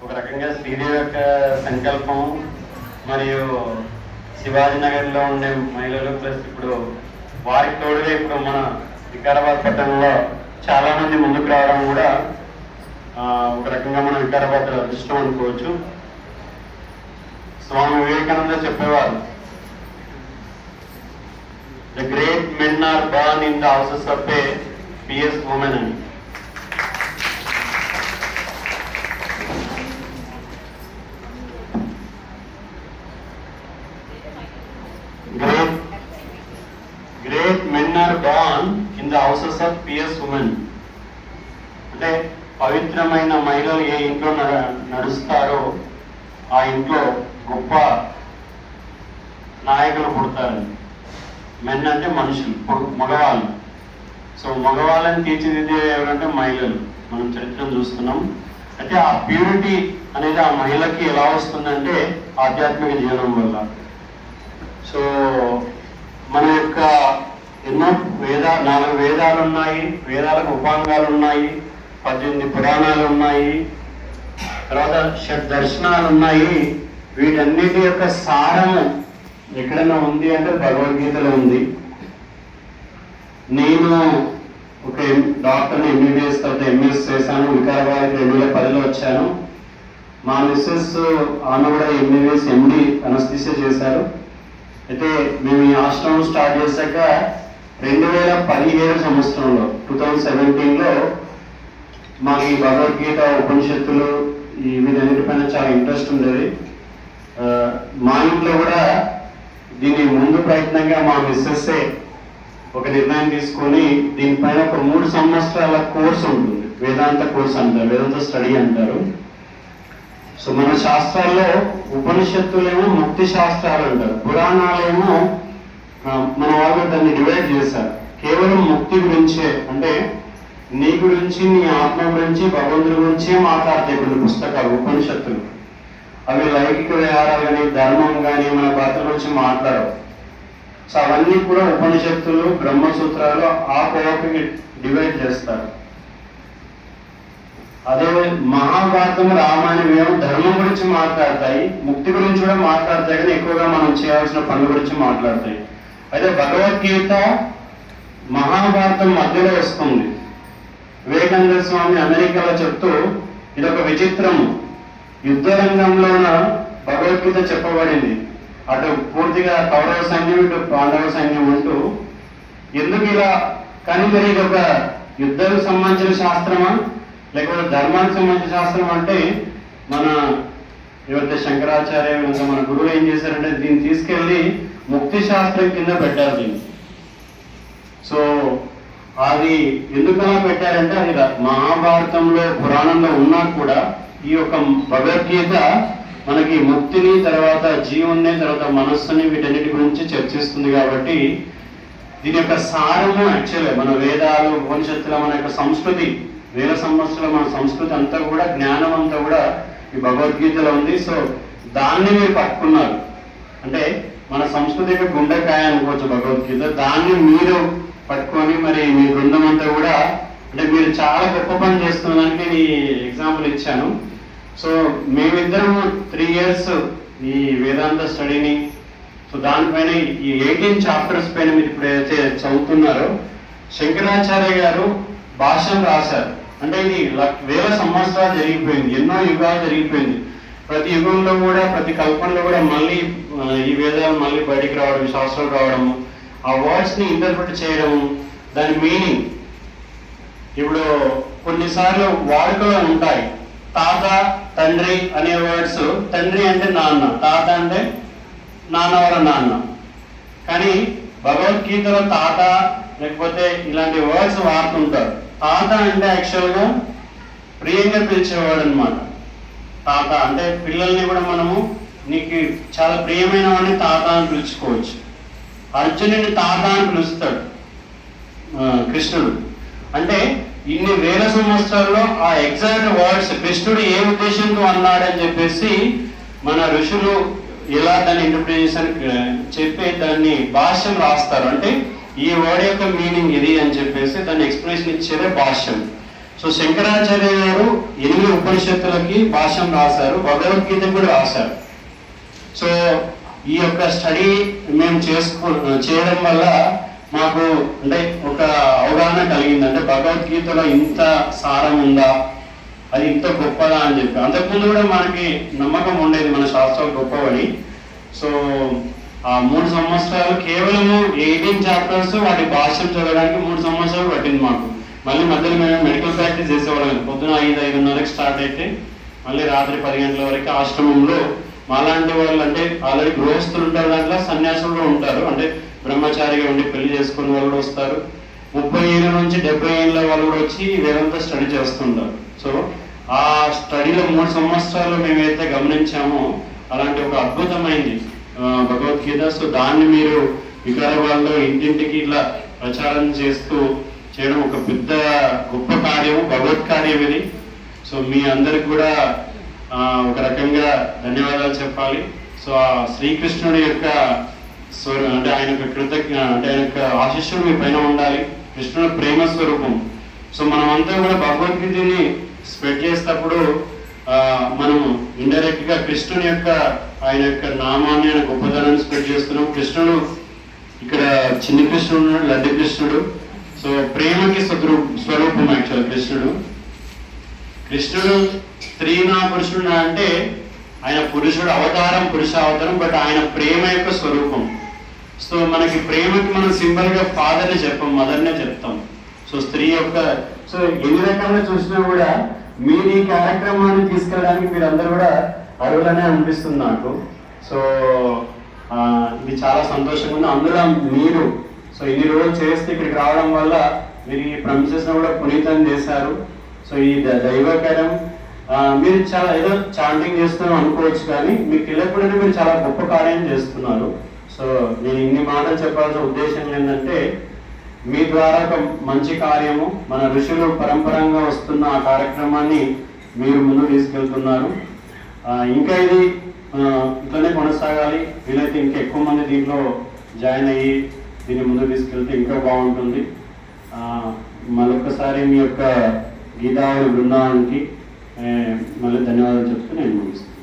ఒక రకంగా శ్రీదేవి యొక్క సంకల్పం మరియు శివాజీ నగర్లో ఉండే మహిళలు ప్లస్ ఇప్పుడు వారికి తోడుగా ఇప్పుడు మన వికారాబాద్ పట్టణంలో చాలా మంది ముందుకు రావడం కూడా ఒక రకంగా మనం వికారాబాద్ అదృష్టం అనుకోవచ్చు. స్వామి వివేకానంద చెప్పేవారు, the great men are born in the houses of a pious women అని. Great men are born in the houses of pious women అంటే పవిత్రమైన మహిళలు ఏ ఇంట్లో నడుస్తారో ఆ ఇంట్లో గొప్ప నాయకులు పుడతారని. మెన్ అంటే మనుషులు, మగవాళ్ళు. సో మగవాళ్ళని తీర్చిదిద్దే ఎవరంటే మహిళలు. మనం చరిత్రను చూస్తున్నాం. అయితే ఆ ప్యూరిటీ అనేది ఆ మహిళకి ఎలా వస్తుందంటే ఆధ్యాత్మిక జీవనం వల్ల. సో మన యొక్క ఎన్నో 4 వేదాలు ఉన్నాయి, వేదాలకు ఉపాంగాలు ఉన్నాయి, 18 పురాణాలు ఉన్నాయి, తర్వాత షడ్ దర్శనాలు ఉన్నాయి. వీటన్నిటి యొక్క సారము ఎక్కడైనా ఉంది అంటే భగవద్గీతలో ఉంది. నేను ఒక డాక్టర్ని ఎంబీబీఎస్ తర్వాత ఎంఎస్ చేశాను. వికారాబాద్ 2010లో వచ్చాను. మా మిస్సెస్ ఆమె కూడా ఎంబీబీఎస్ ఎండి అనస్థిసియా చేశారు. అయితే మేము ఈ ఆశ్రమం స్టార్ట్ చేశాక 2017 సంవత్సరంలో 2017లో మాకు ఈ భగవద్గీత ఉపనిషత్తులు ఈ వీటన్నిటిపైన చాలా ఇంట్రెస్ట్ ఉండేది. మా ఇంట్లో కూడా దీని ముందు ప్రయత్నంగా మా మిస్సెస్సే ఒక నిర్ణయం తీసుకొని దీనిపైన ఒక 3 సంవత్సరాల కోర్స్ ఉంటుంది. వేదాంత కోర్స్ అంటారు, వేదాంత స్టడీ అంటారు. సో మన శాస్త్రాల్లో ఉపనిషత్తులేమో ముక్తి శాస్త్రాలు అంటారు, పురాణాలేమో మన వాళ్ళు దాన్ని డివైడ్ చేశారు. కేవలం ముక్తి గురించే, అంటే నీ గురించి, నీ ఆత్మ గురించి, భగవంతుడి గురించే మాట్లాడతాయి కొన్ని పుస్తకాలు, ఉపనిషత్తులు. అవి లౌకిక వ్యవహారాలు కానీ, ధర్మం కానీ, మన భర్త గురించి మాట్లాడవు. సో అవన్నీ కూడా ఉపనిషత్తులు, బ్రహ్మసూత్రాలు ఆ కోవకి డివైడ్ చేస్తారు. అదే మహాభారతం, రామాయణం ఏమో ధర్మం గురించి మాట్లాడతాయి, ముక్తి గురించి కూడా మాట్లాడతాయి, కానీ ఎక్కువగా మనం చేయాల్సిన పనుల గురించి మాట్లాడతాయి. అయితే భగవద్గీత మహాభారతం మధ్యలో వస్తుంది. వివేకానంద స్వామి అమెరికాలో చెప్తూ ఇదొక విచిత్రము, యుద్ధ రంగంలోన భగవద్గీత చెప్పబడింది. అటు పూర్తిగా కౌరవ సైన్యం, ఇటు పాండవ సైన్యం అంటూ ఎందుకు ఇలా, కానీ మరి ఇది ఒక యుద్ధానికి సంబంధించిన శాస్త్రమా లేకపోతే ధర్మానికి సంబంధించిన శాస్త్రం అంటే మన ఎవరైతే శంకరాచార్య మన గురువులు ఏం చేశారంటే దీన్ని తీసుకెళ్లి ముక్తి శాస్త్రం కింద పెట్టారు దీన్ని. సో అది ఎందుకలా పెట్టారంటే అది మహాభారతంలో పురాణంలో ఉన్నా కూడా ఈ యొక్క భగవద్గీత మనకి ముక్తిని, తర్వాత జీవుని, తర్వాత మనస్సుని, వీటన్నిటి గురించి చర్చిస్తుంది. కాబట్టి దీని యొక్క సారము యాక్చువల్గా మన వేదాలు, ఉపనిషత్తుల, మన యొక్క సంస్కృతి, వేల సంవత్సరాల మన సంస్కృతి అంతా కూడా, జ్ఞానం అంతా కూడా ఈ భగవద్గీతలో ఉంది. సో దాన్ని మీరు పట్టుకున్నారు అంటే మన సంస్కృతికి గుండెకాయ అనుకోవచ్చు భగవద్గీత. దాన్ని మీరు పట్టుకొని మరి మీ బృందం అంతా కూడా, అంటే మీరు చాలా గొప్ప పని చేస్తున్నదానికి నేను ఈ ఎగ్జాంపుల్ ఇచ్చాను. సో మేమిద్దరం 3 years ఈ వేదాంత స్టడీని, సో దానిపైన ఈ 18 chapters పైన మీరు ఇప్పుడు ఏదైతే చదువుతున్నారో, శంకరాచార్య గారు భాష్యం రాశారు. అంటే ఇది వేల సంవత్సరాలు జరిగిపోయింది, ఎన్నో యుగాలు జరిగిపోయింది. ప్రతి యుగంలో కూడా, ప్రతి కల్పనలో కూడా మళ్ళీ ఈ వేదాలు మళ్ళీ బయటికి రావడం, శాస్త్రాలు రావడము, ఆ వర్డ్స్ని ఇంటర్ప్రిట్ చేయడము, దాని మీనింగ్. ఇప్పుడు కొన్నిసార్లు వాడుకలో ఉంటాయి. తాత, తండ్రి అనే వర్డ్స్, తండ్రి అంటే నాన్న, తాత అంటే నాన్న వాళ్ళ నాన్న. కానీ భగవద్గీతలో తాత లేకపోతే ఇలాంటి వర్డ్స్ వాడుతుంటారు. తాత అంటే యాక్చువల్గా ప్రియంగా పిలిచేవాడు అనమాట. తాత అంటే పిల్లల్ని కూడా మనము నీకు చాలా ప్రియమైన వాడిని తాత అని పిలుచుకోవచ్చు. అర్జునుడిని తాత అని పిలుస్తాడు కృష్ణుడు. అంటే ఇన్ని వేల సంవత్సరాల్లో ఆ ఎగ్జాక్ట్ వర్డ్స్ కృష్ణుడు ఏ ఉద్దేశంతో అన్నాడని చెప్పేసి మన ఋషులు ఎలా దాన్ని ఇంటర్ప్రిటేషన్ చెప్పి దాన్ని భాష్యం రాస్తారు. అంటే ఈ వర్డ్ యొక్క మీనింగ్ ఇది అని చెప్పేసి దాన్ని ఎక్స్ప్లెనేషన్ ఇచ్చేదే భాష్యం. సో శంకరాచార్య గారు 8 ఉపనిషత్తులకి భాష్యం రాశారు, భగవద్గీత కూడా రాశారు. సో ఈ యొక్క స్టడీ మేము చేయడం వల్ల మాకు అంటే ఒక అవగాహన కలిగింది. అంటే భగవద్గీతలో ఇంత సారం ఉందా, అది ఇంత గొప్పదా అని చెప్పి. అంతకుముందు కూడా మనకి నమ్మకం ఉండేది మన శాస్త్రాలు గొప్పవని. సో ఆ 3 సంవత్సరాలు కేవలము 18 చాప్టర్స్ వాటి భాష్యం చదవడానికి 3 సంవత్సరాలు పట్టింది మాకు. మళ్ళీ మధ్యలో మేము మెడికల్ ప్రాక్టీస్ చేసేవాళ్ళం. పొద్దున 5-5:30కి స్టార్ట్ అయితే మళ్ళీ రాత్రి 10 గంటల వరకు ఆశ్రమంలో మాలాంటి వాళ్ళు, అంటే ఆల్రెడీ గృహస్థులు ఉంటారు, దాంట్లో సన్యాసులు ఉంటారు, అంటే బ్రహ్మచారిగా ఉండి పెళ్లి చేసుకునే వాళ్ళు కూడా వస్తారు. 30 ఏళ్ళ నుంచి 70 ఏళ్ళ వాళ్ళు కూడా వచ్చి వేదంతా స్టడీ చేస్తుంటారు. సో ఆ స్టడీలో 3 సంవత్సరాలు మేమైతే గమనించామో అలాంటి ఒక అద్భుతమైంది భగవద్గీత. సో దాన్ని మీరు వికారాబాద్లో ఇంటింటికి ఇలా ప్రచారం చేస్తూ చేయడం ఒక పెద్ద గొప్ప కార్యము, భగవత్ కార్యం ఇది. సో మీ అందరికి కూడా ఒక రకంగా ధన్యవాదాలు చెప్పాలి. సో ఆ శ్రీకృష్ణుడి యొక్క అంటే ఆయన యొక్క అంటే ఆయన యొక్క ఆశీస్సులు మీ పైన ఉండాలి. కృష్ణుడు ప్రేమ స్వరూపం. సో మనమంతా కూడా భగవద్గీతని స్ప్రెడ్ చేసేటప్పుడు మనం ఇండైరెక్ట్ గా కృష్ణుని యొక్క ఆయన యొక్క నామాన్ని, ఆయన గొప్పతనాన్ని స్ప్రెడ్ చేస్తున్నాం. కృష్ణుడు ఇక్కడ చిన్న కృష్ణుడు, లడ్డు కృష్ణుడు. సో ప్రేమకి స్వరూపం యాక్చువల్ కృష్ణుడు. కృష్ణుడు స్త్రీనా పురుషుడు అంటే ఆయన పురుషుడు అవతారం, పురుష అవతారం, బట్ ఆయన ప్రేమ యొక్క స్వరూపం. సో మనకి ప్రేమకి మనం సింబల్ గా ఫాదర్ని చెప్పాం, మదర్నే చెప్తాం. సో స్త్రీ యొక్క సో ఎన్ని రకాలుగా చూసినా కూడా మీరు ఈ కార్యక్రమాన్ని తీసుకెళ్ళడానికి మీరందరూ కూడా అర్హులనే అనిపిస్తుంది నాకు. సో ఇది చాలా సంతోషంగా ఉంది. అందులో మీరు సో ఇన్ని రోజులు చేస్తే ఇక్కడికి రావడం వల్ల మీరు ఈ ప్రమిసెస్ కూడా పునీతం చేశారు. సో ఈ దైవకార్యం మీరు చాలా ఏదో చాంటింగ్ చేస్తున్నాం అనుకోవచ్చు, కానీ మీకు తెలియకుండానే మీరు చాలా గొప్ప కార్యం చేస్తున్నారు. సో నేను ఇన్ని మాటలు చెప్పాల్సిన ఉద్దేశం ఏంటంటే మీ ద్వారా ఒక మంచి కార్యము, మన ఋషులు పరంపరంగా వస్తున్న ఆ కార్యక్రమాన్ని మీరు ముందుకు తీసుకెళ్తున్నారు. ఇంకా ఇది ఇట్లనే కొనసాగాలి. వీలైతే ఇంకా ఎక్కువ మంది దీంట్లో జాయిన్ అయ్యి దీన్ని ముందుకు తీసుకెళ్తే ఇంకా బాగుంటుంది. మరొకసారి మీ యొక్క గీతావళి బృందానికి మళ్ళీ ధన్యవాదాలు చెప్తూ నేను ముగిస్తాను.